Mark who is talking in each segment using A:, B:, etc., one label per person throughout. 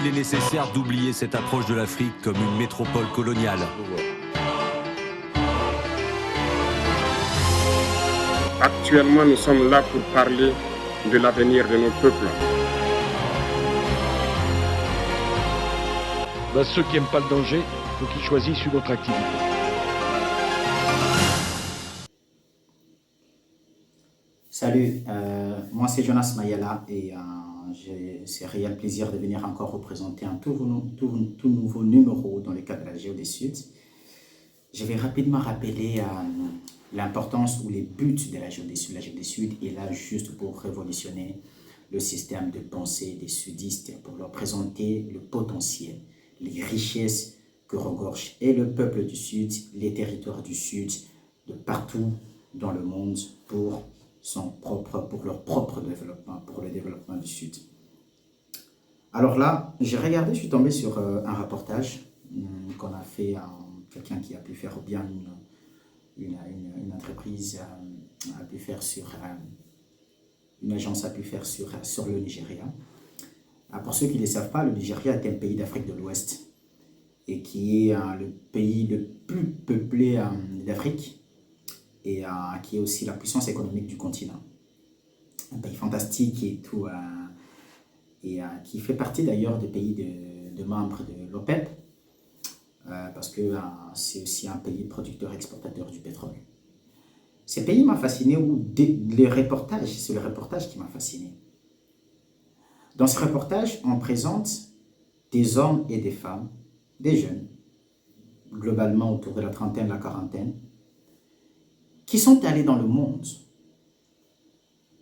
A: qu'il est nécessaire d'oublier cette approche de l'Afrique comme une métropole coloniale.
B: Actuellement, nous sommes là pour parler de l'avenir de nos peuples.
C: Ceux qui n'aiment pas le danger, il faut qu'ils choisissent une autre activité.
D: Salut, moi c'est Jonas Mayala et c'est un réel plaisir de venir encore vous présenter un tout nouveau numéro dans le cadre de la Géo des Suds. Je vais rapidement rappeler l'importance ou les buts de la Géo des Suds. La Géo des Suds est là juste pour révolutionner le système de pensée des sudistes, pour leur présenter le potentiel, les richesses que regorge et le peuple du Sud, les territoires du Sud, de partout dans le monde pour leur propre développement, pour le développement du Sud. Alors là, j'ai regardé, je suis tombé sur un reportage qu'on a fait, quelqu'un qui a pu faire, ou bien une entreprise a pu faire sur, une agence a pu faire sur le Nigeria. Pour ceux qui ne le savent pas, le Nigeria est un pays d'Afrique de l'Ouest et qui est le pays le plus peuplé d'Afrique, et qui est aussi la puissance économique du continent. Un pays fantastique et tout, et qui fait partie d'ailleurs des pays de membres de l'OPEP, parce que c'est aussi un pays producteur-exportateur du pétrole. Ce pays m'a fasciné, c'est le reportage qui m'a fasciné. Dans ce reportage, on présente des hommes et des femmes, des jeunes, globalement autour de la trentaine, la quarantaine, qui sont allés dans le monde,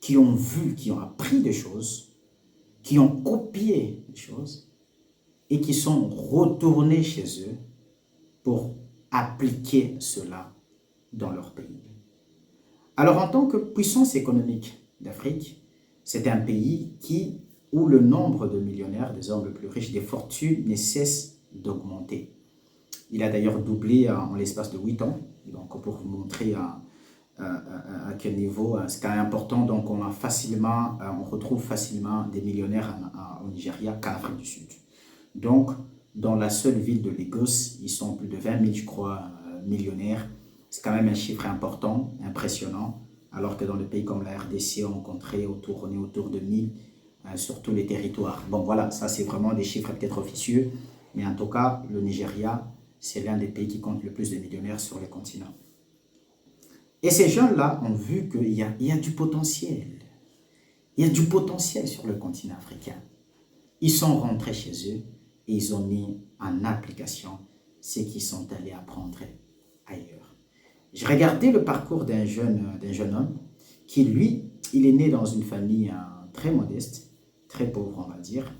D: qui ont vu, qui ont appris des choses, qui ont copié des choses et qui sont retournés chez eux pour appliquer cela dans leur pays. Alors, en tant que puissance économique d'Afrique, c'est un pays où le nombre de millionnaires, des hommes les plus riches, des fortunes ne cesse d'augmenter. Il a d'ailleurs doublé en l'espace de 8 ans, donc pour vous montrer à quel niveau c'est quand même important. Donc on retrouve facilement des millionnaires au Nigeria qu'en Afrique du Sud. Donc dans la seule ville de Lagos, ils sont plus de 20 000, je crois, millionnaires. C'est quand même un chiffre important, impressionnant, alors que dans des pays comme la RDC, on est autour de 1000 sur tous les territoires. Bon voilà, ça c'est vraiment des chiffres peut-être officieux, mais en tout cas, le Nigeria, c'est l'un des pays qui compte le plus de millionnaires sur le continent. Et ces gens-là ont vu qu'il y a du potentiel. Il y a du potentiel sur le continent africain. Ils sont rentrés chez eux et ils ont mis en application ce qu'ils sont allés apprendre ailleurs. J'ai regardé le parcours d'un jeune homme qui, lui, il est né dans une famille très modeste, très pauvre, on va dire.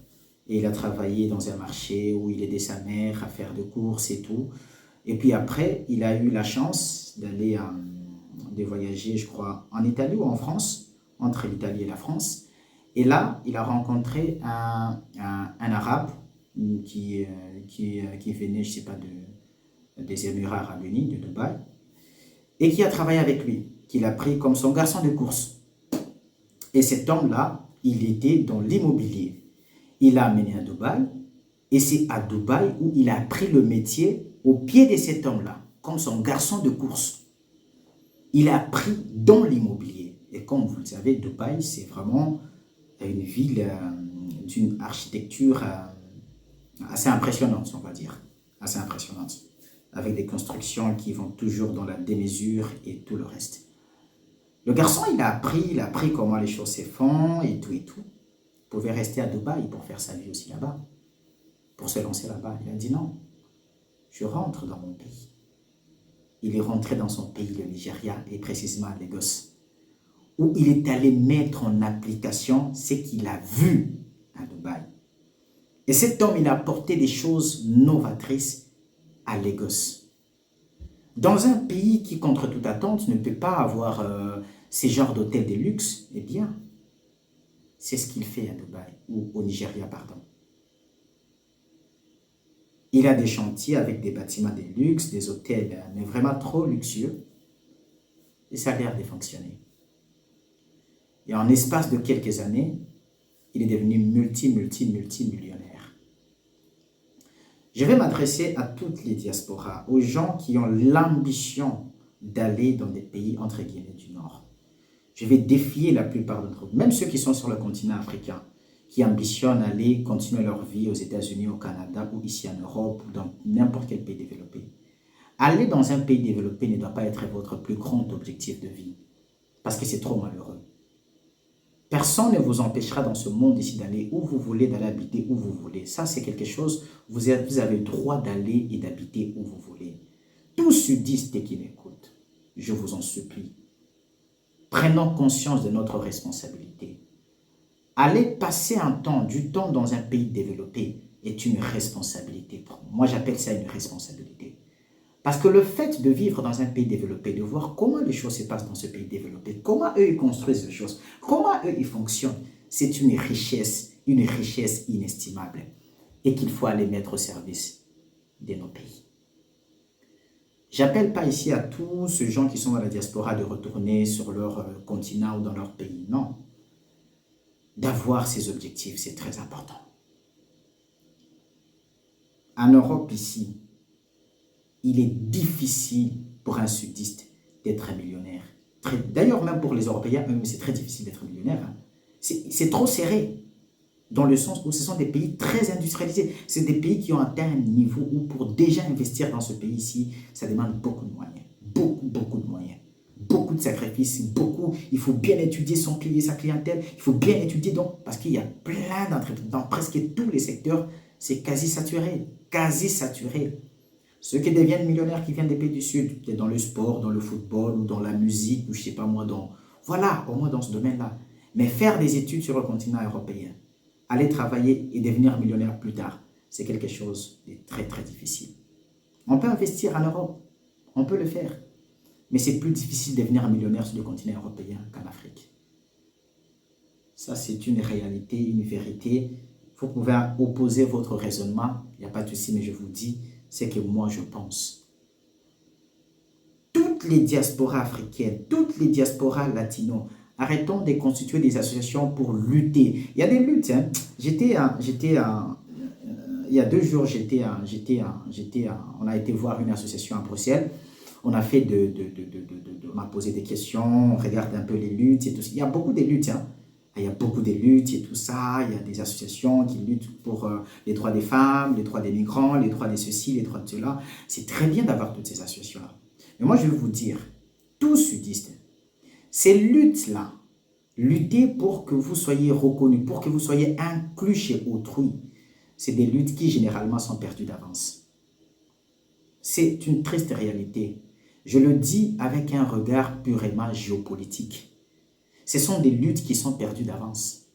D: Et il a travaillé dans un marché où il aidait sa mère à faire des courses et tout. Et puis après, il a eu la chance d'aller de voyager, je crois, en Italie ou en France, entre l'Italie et la France. Et là, il a rencontré un Arabe qui venait, je ne sais pas, des Émirats Arabes Unis, de Dubaï, et qui a travaillé avec lui, qu'il a pris comme son garçon de course. Et cet homme-là, il était dans l'immobilier. Il l'a amené à Dubaï, et c'est à Dubaï où il a appris le métier au pied de cet homme-là, comme son garçon de course. Il a appris dans l'immobilier. Et comme vous le savez, Dubaï, c'est vraiment une ville d'une architecture assez impressionnante, on va dire. Assez impressionnante. Avec des constructions qui vont toujours dans la démesure et tout le reste. Le garçon, il a appris comment les choses se font et tout et tout. Il pouvait rester à Dubaï pour faire sa vie aussi là-bas. Pour se lancer là-bas. Il a dit non, je rentre dans mon pays. Il est rentré dans son pays, le Nigeria, et précisément à Lagos, où il est allé mettre en application ce qu'il a vu à Dubaï. Et cet homme, il a apporté des choses novatrices à Lagos. Dans un pays qui, contre toute attente, ne peut pas avoir ces genres d'hôtels de luxe, eh bien, c'est ce qu'il fait à Dubaï, ou au Nigeria, pardon. Il a des chantiers avec des bâtiments de luxe, des hôtels, mais vraiment trop luxueux. Et ça a l'air de fonctionner. Et en espace de quelques années, il est devenu multimillionnaire. Je vais m'adresser à toutes les diasporas, aux gens qui ont l'ambition d'aller dans des pays, entre guillemets, du Nord. Je vais défier la plupart d'entre vous, même ceux qui sont sur le continent africain, qui ambitionnent d'aller continuer leur vie aux États-Unis, au Canada ou ici en Europe ou dans n'importe quel pays développé. Aller dans un pays développé ne doit pas être votre plus grand objectif de vie, parce que c'est trop malheureux. Personne ne vous empêchera dans ce monde ici d'aller où vous voulez, d'aller habiter où vous voulez. Ça, c'est quelque chose, vous avez le droit d'aller et d'habiter où vous voulez. Tous sudistes qui m'écoutent, je vous en supplie, prenons conscience de notre responsabilité. Aller passer du temps dans un pays développé est une responsabilité. Moi, j'appelle ça une responsabilité. Parce que le fait de vivre dans un pays développé, de voir comment les choses se passent dans ce pays développé, comment eux ils construisent les choses, comment eux ils fonctionnent, c'est une richesse inestimable et qu'il faut aller mettre au service de nos pays. J'appelle pas ici à tous ces gens qui sont dans la diaspora de retourner sur leur continent ou dans leur pays, non. D'avoir ces objectifs, c'est très important. En Europe ici, il est difficile pour un sudiste d'être un millionnaire. D'ailleurs, même pour les Européens, c'est très difficile d'être millionnaire. Hein. C'est trop serré, dans le sens où ce sont des pays très industrialisés. C'est des pays qui ont atteint un niveau où pour déjà investir dans ce pays-ci, ça demande beaucoup de moyens. Beaucoup de moyens. Beaucoup de sacrifices, il faut bien étudier sa clientèle, il faut bien étudier donc, parce qu'il y a plein d'entreprises, dans presque tous les secteurs, c'est quasi saturé. Ceux qui deviennent millionnaires qui viennent des pays du Sud, peut-être dans le sport, dans le football, ou dans la musique, ou je ne sais pas moi, voilà, au moins dans ce domaine-là. Mais faire des études sur le continent européen, aller travailler et devenir millionnaire plus tard, c'est quelque chose de très très difficile. On peut investir en Europe, on peut le faire, mais c'est plus difficile de devenir millionnaire sur le continent européen qu'en Afrique. Ça, c'est une réalité, une vérité. Vous pouvez opposer votre raisonnement, il n'y a pas de souci, mais je vous dis, c'est que moi je pense. Toutes les diasporas africaines, toutes les diasporas latinos, arrêtons de constituer des associations pour lutter. Il y a des luttes. Hein. Il y a 2 jours, on a été voir une association à Bruxelles. On a fait on a posé des questions, on regarde un peu les luttes et tout ça. Il y a beaucoup de luttes. Hein. Il y a beaucoup de luttes et tout ça. Il y a des associations qui luttent pour les droits des femmes, les droits des migrants, les droits de ceci, les droits de cela. C'est très bien d'avoir toutes ces associations-là. Mais moi, je vais vous dire, tous sudistes, ces luttes-là, lutter pour que vous soyez reconnus, pour que vous soyez inclus chez autrui, c'est des luttes qui généralement sont perdues d'avance. C'est une triste réalité. Je le dis avec un regard purement géopolitique. Ce sont des luttes qui sont perdues d'avance.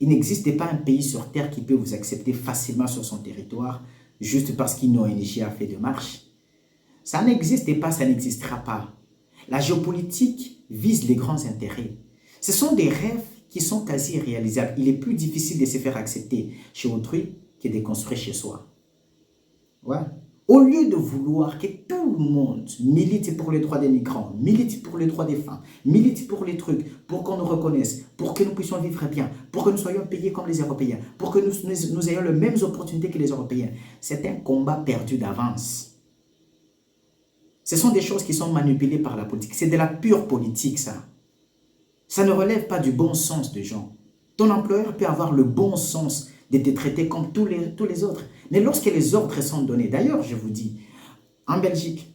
D: Il n'existe pas un pays sur Terre qui peut vous accepter facilement sur son territoire juste parce qu'une ONG a fait de marche. Ça n'existe pas, ça n'existera pas. La géopolitique vise les grands intérêts. Ce sont des rêves qui sont quasi réalisables. Il est plus difficile de se faire accepter chez autrui que de construire chez soi. Ouais. Au lieu de vouloir que tout le monde milite pour les droits des migrants, milite pour les droits des femmes, milite pour les trucs, pour qu'on nous reconnaisse, pour que nous puissions vivre bien, pour que nous soyons payés comme les Européens, pour que nous ayons les mêmes opportunités que les Européens, c'est un combat perdu d'avance. Ce sont des choses qui sont manipulées par la politique. C'est de la pure politique, ça. Ça ne relève pas du bon sens des gens. Ton employeur peut avoir le bon sens de te traiter comme tous les autres. Mais lorsque les ordres sont donnés, d'ailleurs, je vous dis, en Belgique,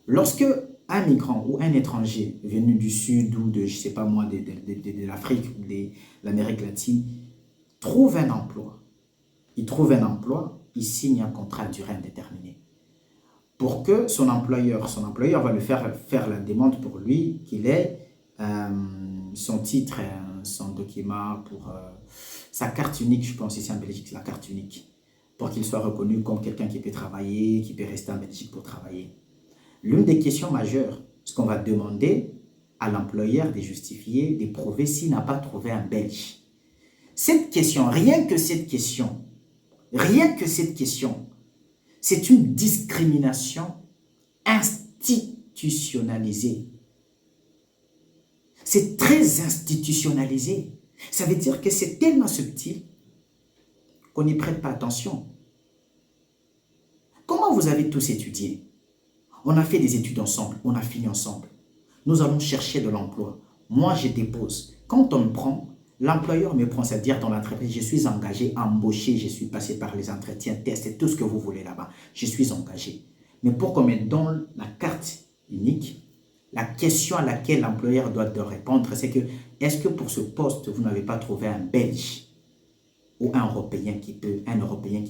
D: lorsque un migrant ou un étranger venu du Sud ou de, je ne sais pas moi, de l'Afrique ou de l'Amérique latine, trouve un emploi, il signe un contrat à durée indéterminée. Pour que son employeur va lui faire la demande pour lui qu'il ait son titre, son document pour sa carte unique, je pense ici en Belgique, la carte unique, pour qu'il soit reconnu comme quelqu'un qui peut travailler, qui peut rester en Belgique pour travailler. L'une des questions majeures, ce qu'on va demander à l'employeur de justifier, de prouver s'il n'a pas trouvé un Belge. Cette question, rien que cette question, c'est une discrimination institutionnalisée. C'est très institutionnalisé. Ça veut dire que c'est tellement subtil qu'on n'y prête pas attention. Quand vous avez tous étudié, on a fait des études ensemble, on a fini ensemble. Nous allons chercher de l'emploi. Moi, je dépose. Quand on me prend, l'employeur me prend, c'est-à-dire dans l'entreprise, je suis engagé, embauché, je suis passé par les entretiens, tests et tout ce que vous voulez là-bas. Je suis engagé. Mais pour qu'on me donne la carte unique, la question à laquelle l'employeur doit répondre, c'est que est-ce que pour ce poste, vous n'avez pas trouvé un Belge ou un Européen qui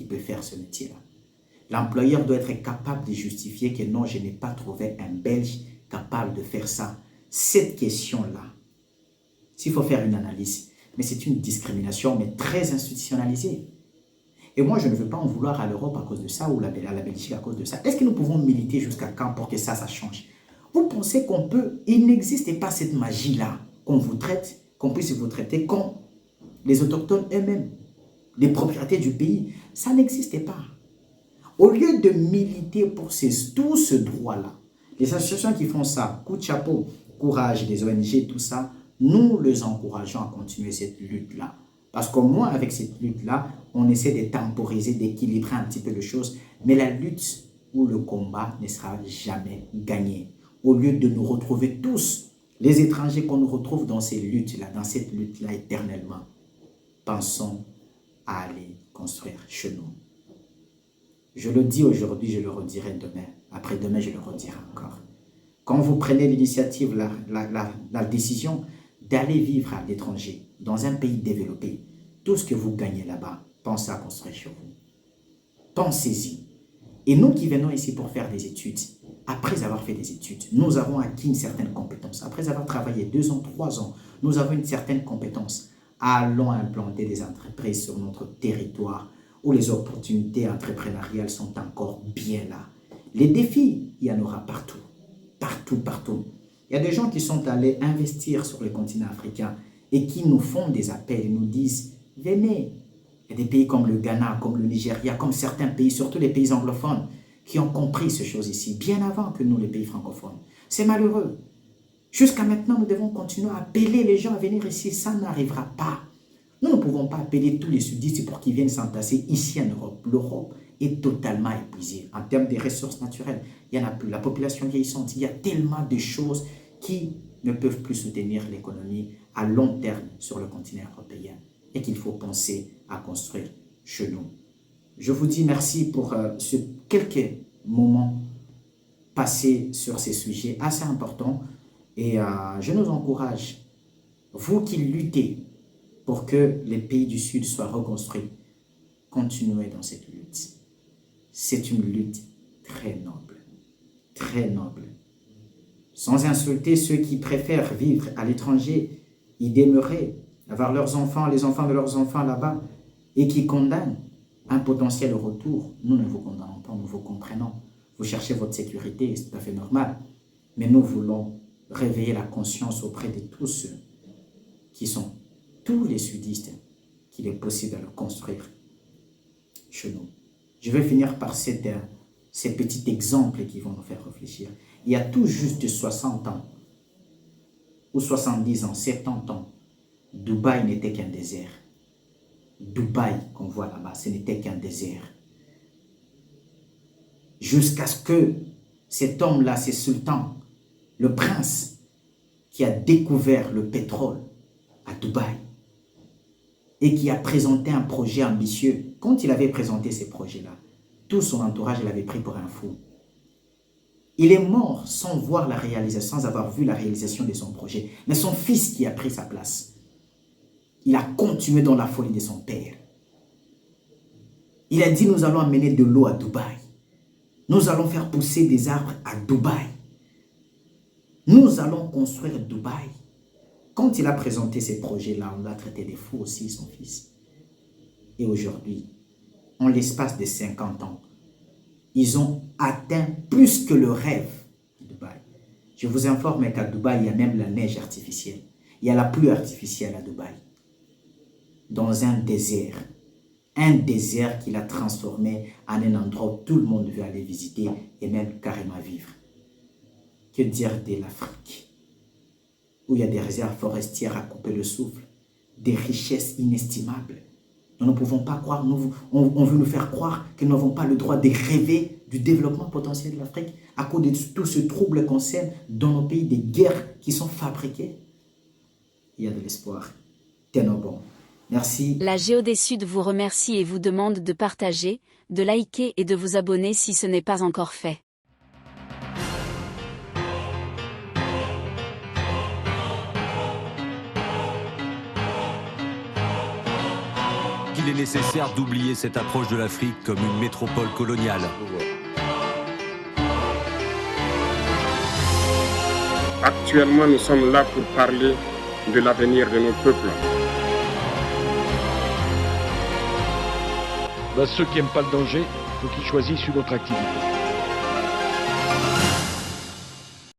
D: peut faire ce métier-là? L'employeur doit être capable de justifier que non, je n'ai pas trouvé un Belge capable de faire ça. Cette question-là, s'il faut faire une analyse, mais c'est une discrimination, mais très institutionnalisée. Et moi, je ne veux pas en vouloir à l'Europe à cause de ça ou à la Belgique à cause de ça. Est-ce que nous pouvons militer jusqu'à quand pour que ça change? Vous pensez qu'on peut, il n'existe pas cette magie-là, qu'on vous traite, qu'on puisse vous traiter comme les autochtones eux-mêmes, les propriétaires du pays. Ça n'existait pas. Au lieu de militer pour tout ce droit-là, les associations qui font ça, coup de chapeau, courage, les ONG, tout ça, nous les encourageons à continuer cette lutte-là. Parce qu'au moins, avec cette lutte-là, on essaie de temporiser, d'équilibrer un petit peu les choses. Mais la lutte ou le combat ne sera jamais gagné. Au lieu de nous retrouver tous, les étrangers qu'on nous retrouve dans ces luttes-là, dans cette lutte-là éternellement, pensons à aller construire chez nous. Je le dis aujourd'hui, je le redirai demain. Après-demain, je le redirai encore. Quand vous prenez l'initiative, la décision d'aller vivre à l'étranger, dans un pays développé, tout ce que vous gagnez là-bas, pensez à construire chez vous. Pensez-y. Et nous qui venons ici pour faire des études, après avoir fait des études, nous avons acquis une certaine compétence. Après avoir travaillé 2 ans, 3 ans, nous avons une certaine compétence. Allons implanter des entreprises sur notre territoire où les opportunités entrepreneuriales sont encore bien là. Les défis, il y en aura partout. Partout, partout. Il y a des gens qui sont allés investir sur le continent africain et qui nous font des appels et nous disent « Venez ». Il y a des pays comme le Ghana, comme le Nigeria, comme certains pays, surtout les pays anglophones, qui ont compris ces choses ici, bien avant que nous, les pays francophones. C'est malheureux. Jusqu'à maintenant, nous devons continuer à appeler les gens à venir ici. Ça n'arrivera pas. Nous ne pouvons pas appeler tous les sudistes pour qu'ils viennent s'entasser ici en Europe. L'Europe est totalement épuisée. En termes de ressources naturelles, il n'y en a plus. La population vieillissante, il y a tellement de choses qui ne peuvent plus soutenir l'économie à long terme sur le continent européen et qu'il faut penser à construire chez nous. Je vous dis merci pour ce quelques moments passés sur ces sujets assez importants et je nous encourage, vous qui luttez pour que les pays du Sud soient reconstruits, continuez dans cette lutte. C'est une lutte très noble, très noble. Sans insulter ceux qui préfèrent vivre à l'étranger, y demeurer, avoir leurs enfants, les enfants de leurs enfants là-bas, et qui condamnent un potentiel retour. Nous ne vous condamnons pas, nous vous comprenons. Vous cherchez votre sécurité, c'est tout à fait normal. Mais nous voulons réveiller la conscience auprès de tous ceux qui sont tous les sudistes qu'il est possible de le construire chez nous. Je vais finir par ces petits exemples qui vont nous faire réfléchir. Il y a tout juste 60 ans, ou 70 ans, 70 ans, Dubaï n'était qu'un désert. Dubaï, qu'on voit là-bas, ce n'était qu'un désert. Jusqu'à ce que cet homme-là, ce sultan, le prince, qui a découvert le pétrole à Dubaï et qui a présenté un projet ambitieux. Quand il avait présenté ces projets-là, tout son entourage l'avait pris pour un fou. Il est mort sans voir la réalisation, sans avoir vu la réalisation de son projet. Mais son fils qui a pris sa place, il a continué dans la folie de son père. Il a dit, nous allons amener de l'eau à Dubaï. Nous allons faire pousser des arbres à Dubaï. Nous allons construire Dubaï. Quand il a présenté ces projets-là, on l'a traité de fou aussi, son fils. Et aujourd'hui, en l'espace de 50 ans, ils ont atteint plus que le rêve de Dubaï. Je vous informe qu'à Dubaï, il y a même la neige artificielle. Il y a la pluie artificielle à Dubaï. Dans un désert. Un désert qu'il a transformé en un endroit où tout le monde veut aller visiter et même carrément vivre. Que dire de l'Afrique, où il y a des réserves forestières à couper le souffle, des richesses inestimables. Nous ne pouvons pas croire, on veut nous faire croire que nous n'avons pas le droit de rêver du développement potentiel de l'Afrique à cause de tout ce trouble qu'on sème dans nos pays, des guerres qui sont fabriquées. Il y a de l'espoir. Tenons bon. Merci.
E: La GOD Sud vous remercie et vous demande de partager, de liker et de vous abonner si ce n'est pas encore fait.
A: Qu'il est nécessaire d'oublier cette approche de l'Afrique comme une métropole coloniale.
B: Actuellement, nous sommes là pour parler de l'avenir de nos peuples.
C: Ceux qui n'aiment pas le danger, il faut qu'ils choisissent une autre activité.